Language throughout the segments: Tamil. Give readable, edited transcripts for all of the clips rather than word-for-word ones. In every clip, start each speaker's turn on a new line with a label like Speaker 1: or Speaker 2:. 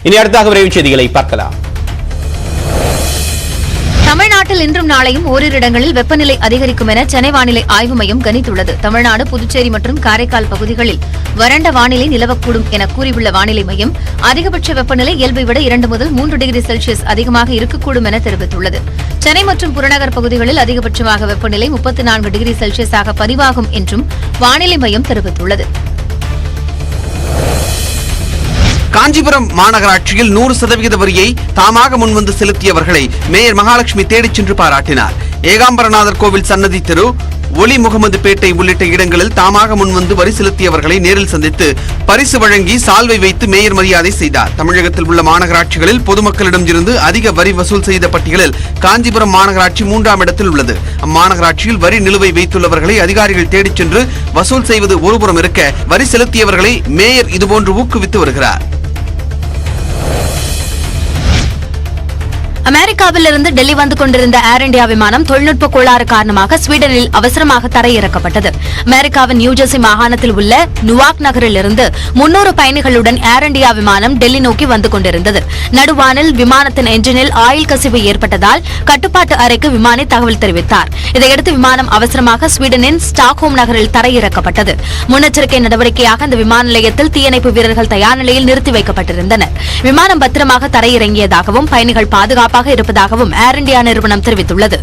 Speaker 1: இனி அடுத்தாக விரைவு செய்திகளை பார்க்கலாம்.
Speaker 2: தமிழ்நாட்டில் இன்றும் நாளையும் ஓரிரு இடங்களில் வெப்பநிலை அதிகரிக்கும் என சென்னை வானிலை ஆய்வு மையம் கணித்துள்ளது. தமிழ்நாடு, புதுச்சேரி மற்றும் காரைக்கால் பகுதிகளில் வறண்ட வானிலை நிலவக்கூடும் என கூறியுள்ள வானிலை மையம் அதிகபட்ச வெப்பநிலை இயல்பை விட 2 முதல் 3 டிகிரி செல்சியஸ் அதிகமாக இருக்கக்கூடும் என தெரிவித்துள்ளது. சென்னை மற்றும் புறநகர் பகுதிகளில் அதிகபட்சமாக வெப்பநிலை 34 டிகிரி செல்சியஸாக பதிவாகும் என்றும் வானிலை மையம் தெரிவித்துள்ளது.
Speaker 3: காஞ்சிபுரம் மாநகராட்சியில் 100% வரியை தாமாக முன்வந்து செலுத்தியவர்களை மேயர் மகாலட்சுமி தேடிச் சென்று பாராட்டினார். ஏகாம்பரநாதர் கோவில் சன்னதி தெரு, ஒலி முகமது பேட்டை உள்ளிட்ட இடங்களில் தாமாக முன்வந்து வரி செலுத்தியவர்களை நேரில் சந்தித்து பரிசு வழங்கி சால்வை வைத்து மேயர் மரியாதை செய்தார். தமிழகத்தில் உள்ள மாநகராட்சிகளில் பொதுமக்களிடம் இருந்து அதிக வரி வசூல் செய்த பட்டியலில் காஞ்சிபுரம் மாநகராட்சி 3ஆம் இடத்தில் உள்ளது. அம்மாநகராட்சியில் வரி நிலுவை வைத்துள்ளவர்களை அதிகாரிகள் தேடிச் சென்று வசூல் செய்வது ஒருபுறம் இருக்க, வரி செலுத்தியவர்களை மேயர் இதுபோன்று ஊக்குவித்து வருகிறார்.
Speaker 2: அமெரிக்காவில் இருந்து டெல்லி வந்து கொண்டிருந்த ஏர் இண்டியா விமானம் தொழில்நுட்ப கோளாறு காரணமாக ஸ்வீடனில் அவசரமாக தரையிறக்கப்பட்டது. அமெரிக்காவின் நியூஜெர்சி மாகாணத்தில் உள்ள நுவாக் நகரில் இருந்து 300 பயணிகளுடன் ஏர் இண்டியா விமானம் டெல்லி நோக்கி வந்து கொண்டிருந்தது. நடுவானில் விமானத்தின் என்ஜினில் ஆயில் கசிவு ஏற்பட்டதால் கட்டுப்பாட்டு அறைக்கு விமானி தகவல் தெரிவித்தார். இதையடுத்து விமானம் அவசரமாக ஸ்வீடனின் ஸ்டாக்ஹோம் நகரில் தரையிறக்கப்பட்டது. முன்னெச்சரிக்கை நடவடிக்கையாக இந்த விமான நிலையத்தில் தீயணைப்பு வீரர்கள் தயார் நிலையில் நிறுத்தி வைக்கப்பட்டிருந்தனர். விமானம் பத்திரமாக தரையிறங்கியதாகவும் பயணிகள் பாதுகாப்பாக இருப்பதாகவும் ஏர் இண்டியா நிறுவனம் தெரிவித்துள்ளது.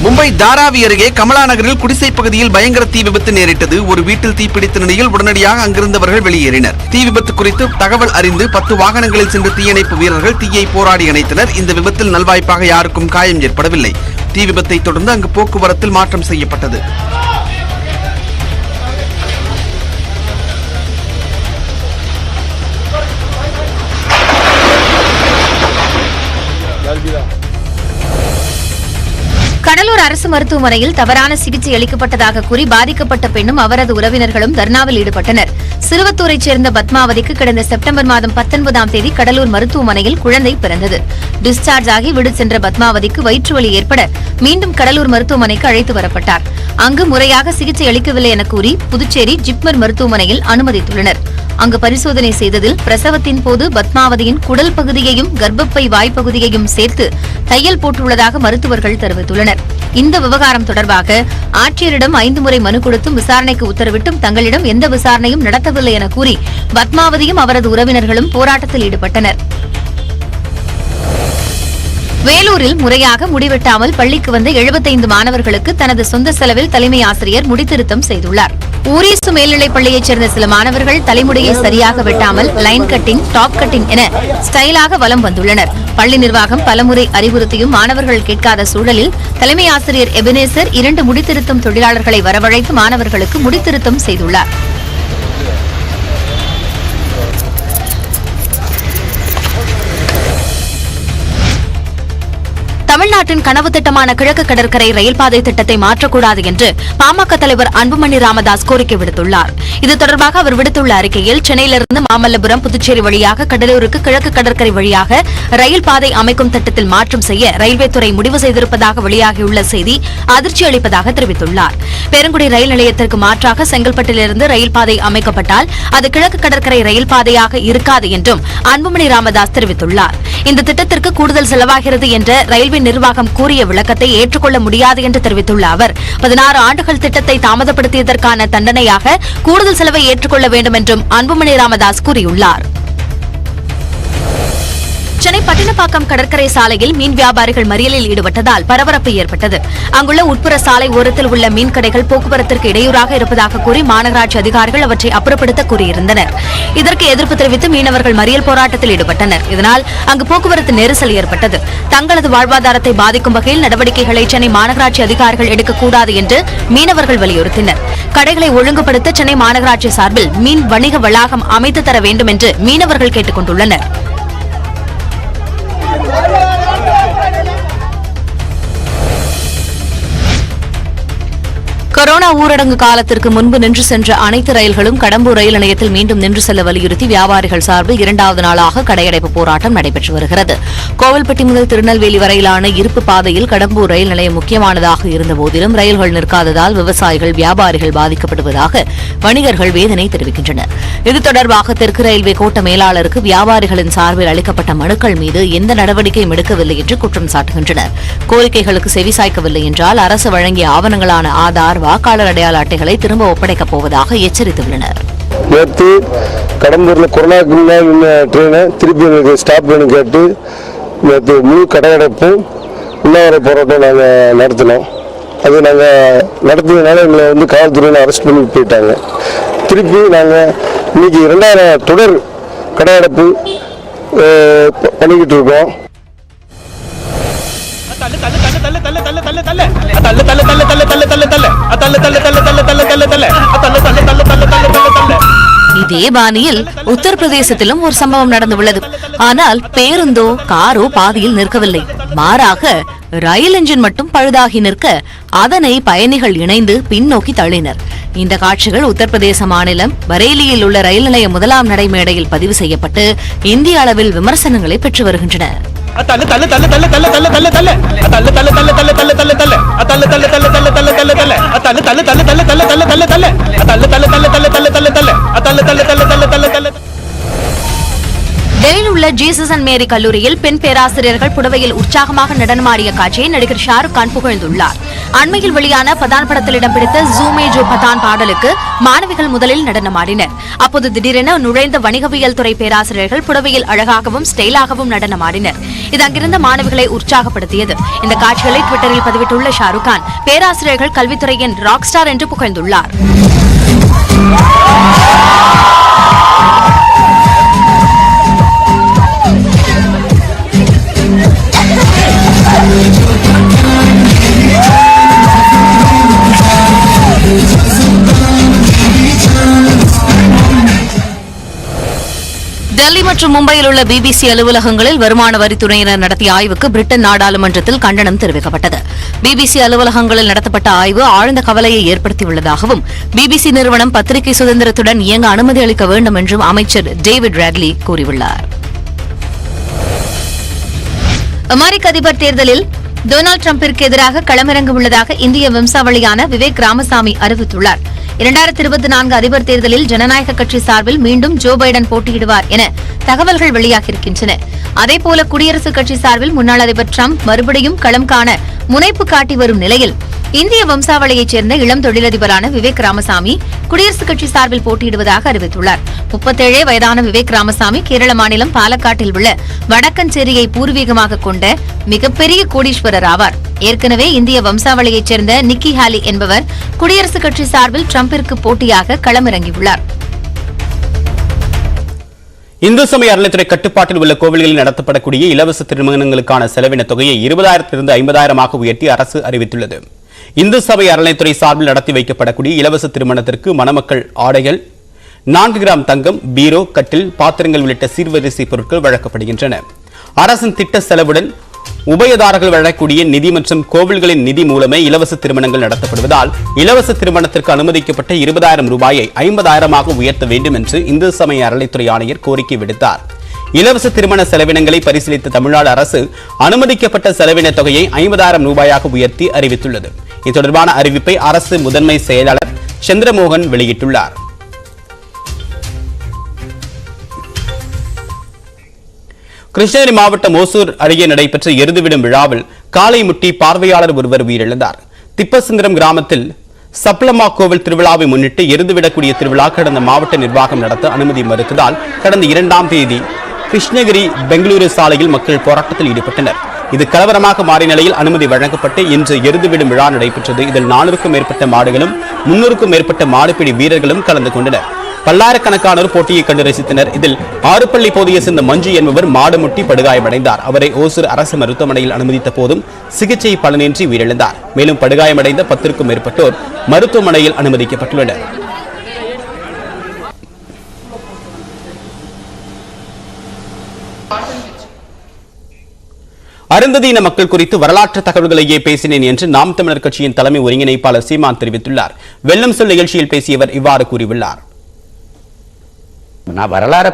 Speaker 3: மும்பை தாராவி அருகே கமலா நகரில் குடிசை பகுதியில் பயங்கர தீ விபத்து நேரிட்டது. ஒரு வீட்டில் தீப்பிடித்த நிலையில் உடனடியாக அங்கிருந்தவர்கள் வெளியேறினர். தீ விபத்து குறித்து தகவல் அறிந்து 10 வாகனங்களில் சென்று தீயணைப்பு வீரர்கள் தீயை போராடி அணைத்தனர். இந்த விபத்தில் நல்வாய்ப்பாக யாருக்கும் காயம் ஏற்படவில்லை. தீ விபத்தை தொடர்ந்து அங்கு போக்குவரத்தில் மாற்றம் செய்யப்பட்டது.
Speaker 2: கடலூர் அரசு மருத்துவமனையில் தவறான சிகிச்சை அளிக்கப்பட்டதாக கூறி பாதிக்கப்பட்ட பெண்ணும் அவரது உறவினர்களும் தர்ணாவில் ஈடுபட்டனர். சிறுவத்தூரைச் சேர்ந்த பத்மாவதிக்கு கடந்த செப்டம்பர் மாதம் 19ஆம் தேதி கடலூர் மருத்துவமனையில் குழந்தை பிறந்தது. டிஸ்சார்ஜ் ஆகி வீடு சென்ற பத்மாவதிக்கு வயிற்றுவலி ஏற்பட மீண்டும் கடலூர் மருத்துவமனைக்கு அழைத்து வரப்பட்டார். அங்கு முறையாக சிகிச்சை அளிக்கவில்லை என கூறி புதுச்சேரி ஜிப்மர் மருத்துவமனையில் அனுமதித்துள்ளனர். அங்கு பரிசோதனை செய்ததில் பிரசவத்தின் போது பத்மாவதியின் குடல் பகுதியையும் கர்ப்பப்பை வாய்ப்பகுதியையும் சேர்த்து தையல் போட்டுள்ளதாக மருத்துவர்கள் தெரிவித்துள்ளனர். இந்த விவகாரம் தொடர்பாக ஆட்சியரிடம் 5 முறை மனு கொடுத்தும் விசாரணைக்கு உத்தரவிட்டும் தங்களிடம் எந்த விசாரணையும் நடத்தவில்லை என கூறி பத்மாவதியும் அவரது உறவினர்களும் போராட்டத்தில் ஈடுபட்டனர். வேலூரில் முறையாக முடிவெட்டாமல் பள்ளிக்கு வந்த 75 மாணவர்களுக்கு தனது சொந்த செலவில் தலைமை ஆசிரியர் முடித்திருத்தம் செய்துள்ளார். ஊரீசு மேல்நிலைப் பள்ளியைச் சேர்ந்த சில மாணவர்கள் தலைமுடியை சரியாக வெட்டாமல் லைன் கட்டிங், டாப் கட்டிங் என ஸ்டைலாக வலம் வந்துள்ளனர். பள்ளி நிர்வாகம் பலமுறை அறிவுறுத்தியும் மாணவர்கள் கேட்காத சூழலில் தலைமை ஆசிரியர் எபினேசர் 2 முடித்திருத்தம் தொழிலாளர்களை வரவழைத்து மாணவர்களுக்கு முடித்திருத்தம் செய்துள்ளார். தமிழ்நாட்டின் கனவு திட்டமான கிழக்கு கடற்கரை ரயில் பாதை திட்டத்தை மாற்றக்கூடாது என்று பாமக தலைவர் அன்புமணி ராமதாஸ் கோரிக்கை விடுத்துள்ளார். இது தொடர்பாக அவர் விடுத்துள்ள அறிக்கையில், சென்னையிலிருந்து மாமல்லபுரம், புதுச்சேரி வழியாக கடலூருக்கு கிழக்கு கடற்கரை வழியாக ரயில் பாதை அமைக்கும் திட்டத்தில் மாற்றம் செய்ய ரயில்வே துறை முடிவு செய்திருப்பதாக வெளியாகியுள்ள செய்தி அதிர்ச்சி அளிப்பதாக தெரிவித்துள்ளார். பெருங்குடி ரயில் நிலையத்திற்கு மாற்றாக செங்கல்பட்டிலிருந்து ரயில் பாதை அமைக்கப்பட்டால் அது கிழக்கு கடற்கரை ரயில் பாதையாக இருக்காது என்றும் அன்புமணி ராமதாஸ் தெரிவித்துள்ளார். இந்த திட்டத்திற்கு கூடுதல் செலவாகிறது என்ற ரயில்வே நிர்வாகம் கூறிய விளக்கத்தை ஏற்றுக்கொள்ள முடியாது என்று தெரிவித்துள்ள அவர் 16 ஆண்டுகள் திட்டத்தை தாமதப்படுத்தியதற்கான தண்டனையாக கூடுதல் செலவை ஏற்றுக்கொள்ள வேண்டும் என்றும் அன்புமணி ராமதாஸ் கூறியுள்ளார். சென்னை பட்டினப்பாக்கம் கடற்கரை சாலையில் மீன் வியாபாரிகள் மறியலில் ஈடுபட்டதால் பரபரப்பு ஏற்பட்டது. அங்குள்ள உட்புற சாலை ஓரத்தில் உள்ள மீன் கடைகள் போக்குவரத்திற்கு இடையூறாக இருப்பதாக கூறி மாநகராட்சி அதிகாரிகள் அவற்றை அப்புறப்படுத்த கூறியிருந்தனர். இதற்கு எதிர்ப்பு தெரிவித்து மீனவர்கள் மறியல் போராட்டத்தில் ஈடுபட்டனர். இதனால் அங்கு போக்குவரத்து நெரிசல் ஏற்பட்டது. தங்களது வாழ்வாதாரத்தை பாதிக்கும் வகையில் நடவடிக்கைகளை சென்னை மாநகராட்சி அதிகாரிகள் எடுக்கக்கூடாது என்று மீனவர்கள் வலியுறுத்தினர். கடைகளை ஒழுங்குபடுத்த சென்னை மாநகராட்சி சார்பில் மீன் வணிக வளாகம் அமைத்து தர வேண்டும் என்று மீனவர்கள் கேட்டுக் கொண்டுள்ளனர்.
Speaker 4: கொரோனா ஊரடங்கு காலத்திற்கு முன்பு நின்று சென்ற அனைத்து ரயில்களும் கடம்பூர் ரயில் நிலையத்தில் மீண்டும் நின்று செல்ல வலியுறுத்தி வியாபாரிகள் சார்பில் 2வது நாளாக கடையடைப்பு போராட்டம் நடைபெற்று வருகிறது. கோவில்பட்டி முதல் திருநெல்வேலி வரையிலான இருப்பு பாதையில் கடம்பூர் ரயில் நிலையம் முக்கியமானதாக இருந்தபோதிலும் ரயில்கள் நிற்காததால் விவசாயிகள், வியாபாரிகள் பாதிக்கப்படுவதாக வணிகர்கள் வேதனை தெரிவிக்கின்றனர். இது தொடர்பாக தெற்கு ரயில்வே கோட்ட மேலாளருக்கு வியாபாரிகளின் சார்பில் அளிக்கப்பட்ட மனுக்கள் மீது எந்த நடவடிக்கையும் எடுக்கவில்லை என்று குற்றம் சாட்டுகின்றனர். கோரிக்கைகளுக்கு செவிசாய்க்கவில்லை என்றால் அரசு வழங்கிய ஆவணங்களான ஆதார், வாக்காளர் அடையாள அட்டைகளை திரும்ப ஒப்படைக்கப் போவதாக எச்சரித்துள்ளனர்.
Speaker 5: நேற்று கடம்பூரில் கொரோனாக்கு முன்னால் ட்ரெயினை திருப்பி எங்களுக்கு ஸ்டாப் பண்ணி கேட்டு நேற்று முழு கடையடைப்பும் உண்ணாவிர போராட்டம் நாங்கள் நடத்தினோம். அது நாங்கள் நடத்தியதுனால எங்களை காவல்துறையில் அரெஸ்ட் பண்ணி போயிட்டாங்க. திருப்பி நாங்கள் இன்னைக்கு 2வது தொடர் கடையடைப்பு பண்ணிக்கிட்டு இருக்கோம்.
Speaker 4: இதே பாணியில் உத்தரப்பிரதேசத்திலும் ஒரு சம்பவம் நடந்துள்ளது. ஆனால் பேருந்தோ காரோ பாதியில் நிற்கவில்லை. மாறாக ரயில் என்ஜின் மட்டும் பழுதாகி நிற்க அதனை பயணிகள் இணைந்து பின்னோக்கி தள்ளினர். இந்த காட்சிகள் உத்தரப்பிரதேச மாநிலம் பரேலியில் உள்ள ரயில் நிலைய 1ஆம் நடைமேடையில் பதிவு செய்யப்பட்டு இந்திய அளவில் விமர்சனங்களை பெற்று வருகின்றன.
Speaker 2: டெல்லியில் உள்ள ஜீசஸ் அண்ட் மேரி கல்லூரியில் பெண் பேராசிரியர்கள் புடவையில் உற்சாகமாக நடனமாடிய காட்சியை நடிகர் ஷாருக் கான் புகழ்ந்துள்ளார். அண்மையில் வெளியான பதான் படத்தில் இடம்பிடித்த ஜூமே ஜோ பதான் பாடலுக்கு மாணவிகள் முதலில் நடனமாடினர். அப்போது திடீரென நுழைந்த வணிகவியல் துறை பேராசிரியர்கள் புடவையில் அழகாகவும் ஸ்டைலாகவும் நடனமாடினர். இது அங்கிருந்த மாணவிகளை உற்சாகப்படுத்தியது. இந்த காட்சிகளை ட்விட்டரில் பதிவிட்டுள்ள ஷாருக் கான் பேராசிரியர்கள் கல்வித்துறையின் ராக் ஸ்டார் என்று புகழ்ந்துள்ளார்.
Speaker 4: டெல்லி மற்றும் மும்பையில் உள்ள பிபிசி அலுவலகங்களில் வருமான வரித்துறையினர் நடத்திய ஆய்வுக்கு பிரிட்டன் நாடாளுமன்றத்தில் கண்டனம் தெரிவிக்கப்பட்டது. பிபிசி அலுவலகங்களில் நடத்தப்பட்ட ஆய்வு ஆழ்ந்த கவலையை ஏற்படுத்தியுள்ளதாகவும் பிபிசி நிறுவனம் பத்திரிகை சுதந்திரத்துடன் இயங்க அனுமதி அளிக்க வேண்டும் என்றும் அமைச்சர் டேவிட் ராட்லி கூறியுள்ளார்.
Speaker 2: அமெரிக்க அதிபர் தேர்தலில் டொனால்டு டிரம்பிற்கு எதிராக களமிறங்க உள்ளதாக இந்திய வம்சாவளியான விவேக் ராமசாமி அறிவித்துள்ளார். 2024 அதிபர் தேர்தலில் ஜனநாயக கட்சி சார்பில் மீண்டும் ஜோ பைடன் போட்டியிடுவார் என தகவல்கள் வெளியாகியிருக்கின்றன. அதேபோல குடியரசுக் கட்சி சார்பில் முன்னாள் அதிபர் டிரம்ப் மறுபடியும் களம் காண முனைப்பு காட்டி வரும் நிலையில் இந்திய வம்சாவளியைச் சேர்ந்த இளம் தொழிலதிபரான விவேக் ராமசாமி குடியரசுக் கட்சி சார்பில் போட்டியிடுவதாக அறிவித்துள்ளார். 37 வயதான விவேக் ராமசாமி கேரள மாநிலம் பாலக்காட்டில் உள்ள வடக்கஞ்சேரியை பூர்வீகமாக கொண்ட மிகப்பெரிய கோடீஸ்வரர் ஆவார். ஏற்கனவே இந்திய வம்சாவளியைச் சேர்ந்த நிக்கி ஹாலி என்பவர் குடியரசுக் கட்சி சார்பில் டிரம்பிற்கு போட்டியாக களமிறங்கியுள்ளார்.
Speaker 1: இந்து சமய அறநிலைத்துறை கட்டுப்பாட்டில் உள்ள கோவில்களில் நடத்தப்படக்கூடிய இலவச திருமணங்களுக்கான செலவின தொகையை 20,000 50,000 உயர்த்தி அரசு அறிவித்துள்ளது. இந்து சமய அறநிலைத்துறை சார்பில் நடத்தி வைக்கப்படக்கூடிய இலவச திருமணத்திற்கு மணமக்கள் ஆடைகள், 4 கிராம் தங்கம், பீரோ, கட்டில், பாத்திரங்கள் உள்ளிட்ட சீர்வரிசை பொருட்கள் வழங்கப்படுகின்றன. அரசின் திட்ட செலவுடன் உபயதாரர்கள் வழங்கக்கூடிய நிதி மற்றும் கோவில்களின் நிதி மூலமே இலவச திருமணங்கள் நடத்தப்படுவதால் இலவச திருமணத்திற்கு அனுமதிக்கப்பட்ட 20,000 ரூபாயை 50,000 உயர்த்த வேண்டும் என்று இந்து சமய அறநிலைத்துறை ஆணையர் கோரிக்கை விடுத்தார். இலவச திருமண செலவினங்களை பரிசீலித்த தமிழ்நாடு அரசு அனுமதிக்கப்பட்ட செலவின தொகையை 50,000 ரூபாயாக உயர்த்தி அறிவித்துள்ளது. இது தொடர்பான அறிவிப்பை அரசு முதன்மை செயலாளர் சந்திரமோகன் வெளியிட்டுள்ளார். கிருஷ்ணகிரி மாவட்டம் ஓசூர் அருகே நடைபெற்ற எருதுவிடும் விழாவில் காளை முட்டி பார்வையாளர் ஒருவர் உயிரிழந்தார். திப்பசுந்தரம் கிராமத்தில் சப்ளமா கோவில் திருவிழாவை முன்னிட்டு எருதுவிடக்கூடிய திருவிழா கடந்த மாவட்ட நிர்வாகம் நடத்த அனுமதி மறுத்ததால் கடந்த 2ஆம் தேதி கிருஷ்ணகிரி பெங்களூரு சாலையில் மக்கள் போராட்டத்தில் ஈடுபட்டனர். இது கலவரமாக மாறிய நிலையில் அனுமதி வழங்கப்பட்டு இன்று எருதுவிடும் விழா நடைபெற்றது. இதில் 400க்கும் மேற்பட்ட மாடுகளும் 300க்கும் மேற்பட்ட மாடுபிடி வீரர்களும் கலந்து கொண்டனர். பல்லாயிரக்கணக்கானோர் போட்டியை கண்டு ரசித்தனர். இதில் ஆறுப்பள்ளி பகுதியை சேர்ந்த மஞ்சு என்பவர் மாடு முட்டி படுகாயமடைந்தார். அவரை ஓசூர் அரசு மருத்துவமனையில் அனுமதித்த போதும் சிகிச்சை பலனின்றி உயிரிழந்தார். மேலும் படுகாயமடைந்த 10க்கும் மேற்பட்டோர் மருத்துவமனையில் அனுமதிக்கப்பட்டுள்ளனர். அருந்ததியின மக்கள் குறித்து வரலாற்று தகவல்களையே பேசினேன் என்று நாம் தமிழர் கட்சியின் தலைமை ஒருங்கிணைப்பாளர் சீமான் தெரிவித்துள்ளார். வெள்ளம் சொல் நிகழ்ச்சியில் பேசியவர் இவ்வாறு கூறியுள்ளார்.
Speaker 6: நான் வரலாற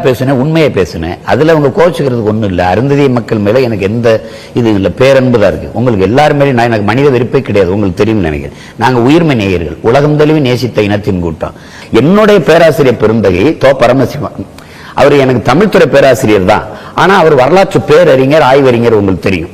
Speaker 6: பேசினேன், உண்மையை பேசினேன். அதுல அவங்க கோச்சுக்கிறதுக்கு ஒண்ணும் இல்லை. அருந்ததி மக்கள் மேல எனக்கு எந்த இது இல்லை, பேரன்புதான் இருக்கு. உங்களுக்கு எல்லாரும் மேலே எனக்கு மனித வெறுப்பே கிடையாது. உங்களுக்கு தெரியும் நினைக்கிறேன். நாங்க உயிர்மை நேயர்கள், உலகம் தழுவி நேசித்த இனத்தின் கூட்டம். என்னுடைய பேராசிரியர் பெருந்தகை தோ பரமசிவம், அவர் எனக்கு தமிழ்துறை பேராசிரியர் தான். ஆனா அவர் வரலாற்று பேரறிஞர், ஆய்வறிஞர். உங்களுக்கு தெரியும்.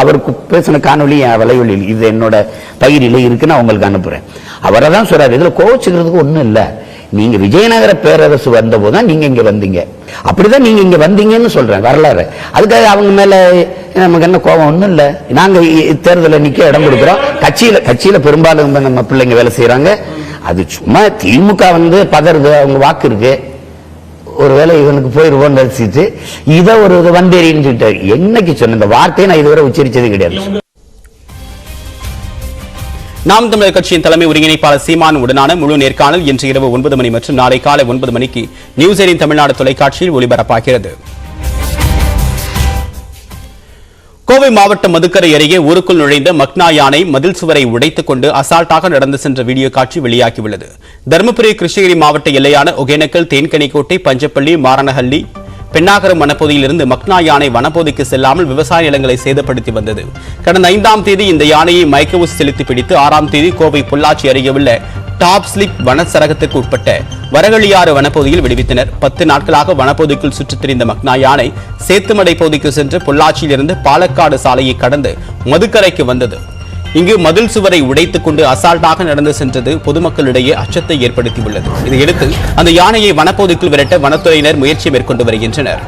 Speaker 6: அவருக்கு பேசின காணொலி வலைவொலியில் இது என்னோட பகிரில இருக்கு, நான் உங்களுக்கு அனுப்புறேன். அவரை தான் சொல்றாரு, இதுல கோச்சுக்கிறதுக்கு ஒண்ணும் இல்லை. நீங்க விஜயநகர பேரரசு வந்த போதுதான் நீங்க இங்க வந்தீங்க, அப்படிதான் நீங்க இங்க வந்தீங்கன்னு சொல்றேன் வரலாறு. அதுக்காக அவங்க மேல நமக்கு என்ன கோபம் ஒண்ணும் இல்ல. நாங்க தேர்தலில் நிக்க இடம் கொடுக்கிறோம். கட்சியில பெரும்பாலும் நம்ம பிள்ளைங்க வேலை செய்யறாங்க. அது சும்மா திமுக பதறது, அவங்க வாக்கு இருக்கு, ஒருவேளை இவனுக்கு போயிருவோம் ரசிச்சு இதை ஒரு வந்தேரின்னு சொல்லிட்டாரு. என்னைக்கு சொன்ன இந்த வார்த்தையை நான் இதுவரை உச்சரிச்சது கிடையாது.
Speaker 1: நாம் தமிழர் கட்சியின் தலைமை ஒருங்கிணைப்பாளர் சீமான் உடனான முழு நேர்காணல் இன்று இரவு 9 மணி மற்றும் நாளை காலை 9 மணிக்கு நியூஸ் 18 தமிழ்நாடு தொலைக்காட்சியில் ஒளிபரப்பாகிறது. கோவை மாவட்டம் மதுக்கரை அருகே ஊருக்குள் நுழைந்த மக்னா யானை மதில் சுவரை உடைத்துக் கொண்டு அசால்ட்டாக நடந்து சென்ற வீடியோ காட்சி வெளியாகியுள்ளது. தருமபுரி கிருஷ்ணகிரி மாவட்ட எல்லையான ஒகேனக்கல், தேன்கனிக்கோட்டை, பஞ்சப்பள்ளி, மாரணஹள்ளி, பெண்ணாகரம் வனப்பகுதியிலிருந்து மக்னா யானை வனப்பகுதிக்கு செல்லாமல் விவசாய நிலங்களை சேதப்படுத்தி வந்தது. கடந்த 5ஆம் தேதி இந்த யானையை மயக்க ஊசி செலுத்தி பிடித்து 6ஆம் தேதி கோவை பொள்ளாச்சி அருகே உள்ள டாப் ஸ்லிப் வனச்சரகத்திற்கு உட்பட்ட வரகளியாறு வனப்பகுதியில் விடுவித்தனர். 10 நாட்களாக வனப்பகுதிக்குள் சுற்றித் திரிந்த மக்னா யானை சேத்துமடை பகுதிக்கு சென்று பொள்ளாச்சியிலிருந்து பாலக்காடு சாலையை கடந்து மதுக்கரைக்கு வந்தது. இங்கு மதில் சுவரை உடைத்துக் கொண்டு அசால்ட்டாக நடந்து சென்றது பொதுமக்களிடையே அச்சத்தை ஏற்படுத்தியுள்ளது. இதையடுத்து அந்த யானையை வனப்பகுதிக்குள் விரட்ட வனத்துறையினர் முயற்சி மேற்கொண்டு வருகின்றனர்.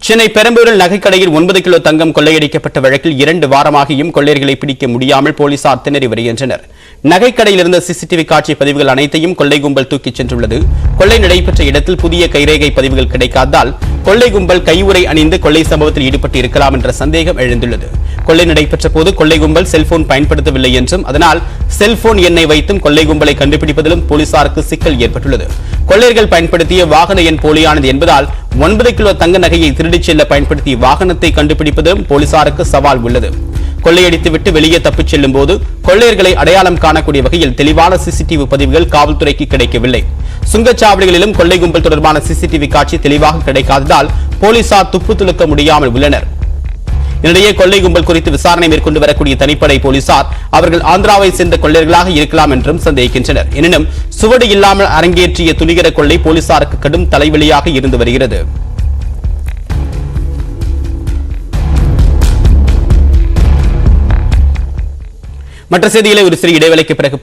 Speaker 1: சென்னை பெரம்பூரில் நகைக்கடையில் 9 கிலோ தங்கம் கொள்ளையடிக்கப்பட்ட வழக்கில் 2 வாரமாகியும் கொள்ளையர்களை பிடிக்க முடியாமல் போலீசார் திணறி வருகின்றனர். நகைக்கடையில் இருந்த சிசிடிவி காட்சி பதிவுகள் அனைத்தையும் கொள்ளை கும்பல் தூக்கிச் சென்றுள்ளது. கொள்ளை நடைபெற்ற இடத்தில் புதிய கைரேகை பதிவுகள் கிடைக்காததால் கொள்ளை கும்பல் கையுறை அணிந்து கொள்ளை சம்பவத்தில் ஈடுபட்டு இருக்கலாம் என்ற சந்தேகம் எழுந்துள்ளது. கொள்ளை நடைபெற்ற போது கொள்ளை கும்பல் செல்போன் பயன்படுத்தவில்லை என்றும் அதனால் செல்போன் எண்ணை வைத்தும் கொள்ளை கும்பலை கண்டுபிடிப்பதிலும் போலீசாருக்கு சிக்கல் ஏற்பட்டுள்ளது. கொள்ளையர்கள் பயன்படுத்திய வாகன எண் போலியானது என்பதால் 9 கிலோ தங்க நகையை திருடிச் செல்ல பயன்படுத்திய வாகனத்தை கண்டுபிடிப்பதும் போலீசாருக்கு சவால் உள்ளது. கொள்ளையடித்துவிட்டு வெளியே தப்பிச் செல்லும் போது கொள்ளையர்களை அடையாளம் காணக்கூடிய வகையில் தெளிவான சிசிடிவி பதிவுகள் காவல்துறைக்கு கிடைக்கவில்லை. சுங்கச்சாவடிகளிலும் கொள்ளை கும்பல் தொடர்பான சிசிடிவி காட்சி தெளிவாக கிடைக்காததால் போலீசார் துப்பு துளுக்க முடியாமல் உள்ளனர். இதனிடையே கொள்ளை கும்பல் குறித்து விசாரணை மேற்கொண்டு வரக்கூடிய தனிப்படை போலீசார் அவர்கள் ஆந்திராவை சேர்ந்த கொள்ளையர்களாக இருக்கலாம் என்றும் சந்தேகிக்கின்றனர். எனினும் சுவடு இல்லாமல் அரங்கேற்றிய துணிகர கொள்ளை போலீசாருக்கு கடும் தலைவலியாக இருந்து வருகிறது. மற்ற செய்திகளை ஒரு சிறிய இடைவேளைக்கு பிறகு